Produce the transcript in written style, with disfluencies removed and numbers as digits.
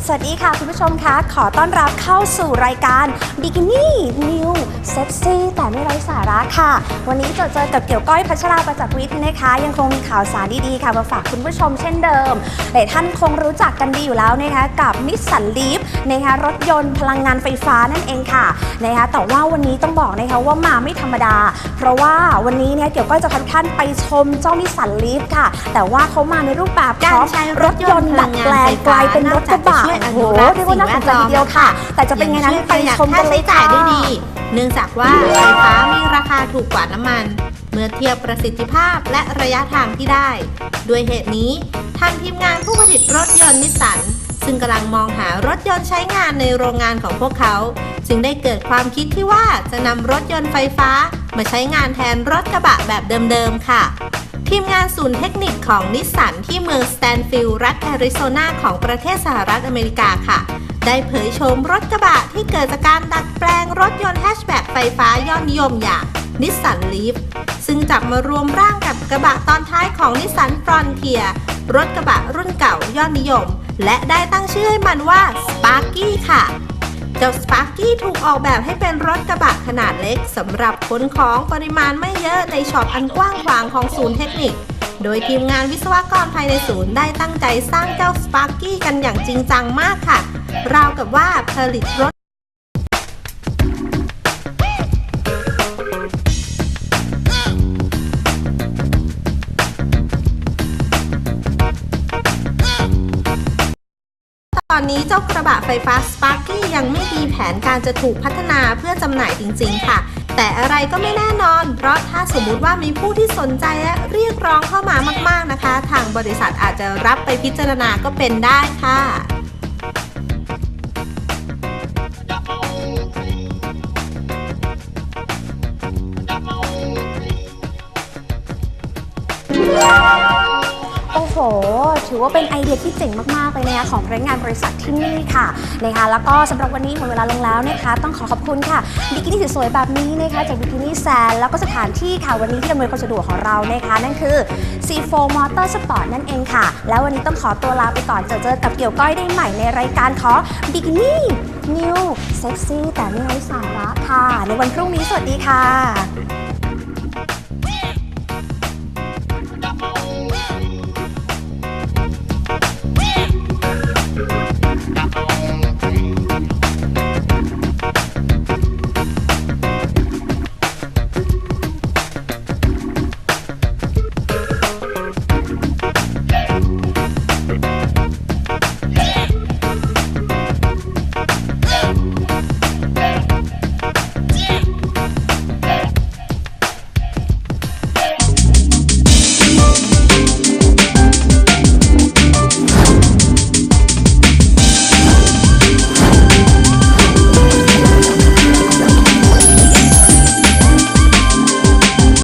สวัสดีค่ะคุณผู้ชมคะขอต้อนรับเข้าสู่รายการ Bikini New Sexy แต่ไม่ไร้สาระค่ะวันนี้เจอกับเกี่ยวก้อยพัชราประจักษ์วิทย์นะคะยังคงมีข่าวสารดีๆค่ะมาฝากคุณผู้ชมเช่นเดิมหลายท่านคงรู้จักกันดีอยู่แล้วนะคะกับ Nissan Leaf นะคะรถยนต์พลังงานไฟฟ้านั่นเองค่ะนะคะแต่ว่าวันนี้ต้องบอกนะคะว่ามาไม่ธรรมดาเพราะว่าวันนี้เนี่ยเกี่ยวก้อยจะพาทุกท่านไปชมเจ้า Nissan Leaf ค่ะแต่ว่าเขามาในรูปแบบของรถยนต์ดัดแปลงกลายเป็นรถกระบะโอ้โหเรียกว่าน่าสนใจทีเดียวค่ะแต่จะเป็นไงนั้นไปชมกันเลยค่ะได้ดีเนื่องจากว่าไฟฟ้ามีราคาถูกกว่าน้ำมันเมื่อเทียบประสิทธิภาพและระยะทางที่ได้ด้วยเหตุนี้ทางทีมงานผู้ผลิตรถยนต์นิสสันซึ่งกำลังมองหารถยนต์ใช้งานในโรงงานของพวกเขาจึงได้เกิดความคิดที่ว่าจะนำรถยนต์ไฟฟ้ามาใช้งานแทนรถกระบะแบบเดิมๆค่ะทีมงานศูนย์เทคนิคของนิสสันที่เมืองสแตนฟิลด์รัฐแอริโซนาของประเทศสหรัฐอเมริกาค่ะได้เผยโฉมรถกระบะที่เกิดจากการดัดแปลงรถยนต์แฮชแบ็กไฟฟ้ายอดนิยมอย่าง Nissan Leaf ซึ่งจับมารวมร่างกับกระบะตอนท้ายของ Nissan Frontier รถกระบะรุ่นเก่ายอดนิยมและได้ตั้งชื่อให้มันว่า Sparky ค่ะเจ้า Sparky ถูกออกแบบให้เป็นรถกระบะขนาดเล็กสำหรับขนของปริมาณไม่เยอะในช็อปอันกว้างขวางของศูนย์เทคนิคโดยทีมงานวิศวกรภายในศูนย์ได้ตั้งใจสร้างเจ้า Sparky กันอย่างจริงจังมากค่ะราวกับว่าผลิตรถตอนนี้เจ้ากระบะไฟฟ้า Sparky ยังไม่มีแผนการจะถูกพัฒนาเพื่อจำหน่ายจริงๆค่ะแต่อะไรก็ไม่แน่นอนเพราะถ้าสมมุติว่ามีผู้ที่สนใจและเรียกร้องเข้ามามากๆนะคะทางบริษัทอาจจะรับไปพิจารณาก็เป็นได้ค่ะโอ้โหถือว่าเป็นไอเดียที่เจ๋งมากๆเลยนะคะของพนักงานบริษัทที่นี่ค่ะนะคะแล้วก็สำหรับวันนี้หมดเวลาลงแล้วนะคะต้องขอบคุณค่ะบิกินี่สวยๆแบบนี้นะคะจากบิกินี่แซนแล้วก็สถานที่ค่ะวันนี้ที่อำนวยความสะดวกของเรานะคะนั่นคือ C4 Motorsport นั่นเองค่ะแล้ววันนี้ต้องขอตัวลาไปก่อนเจอกับเกี่ยวก้อยได้ใหม่ในรายการของ Bikini New Sexy แต่ไม่ไร้สาระค่ะในวันพรุ่งนี้สวัสดีค่ะ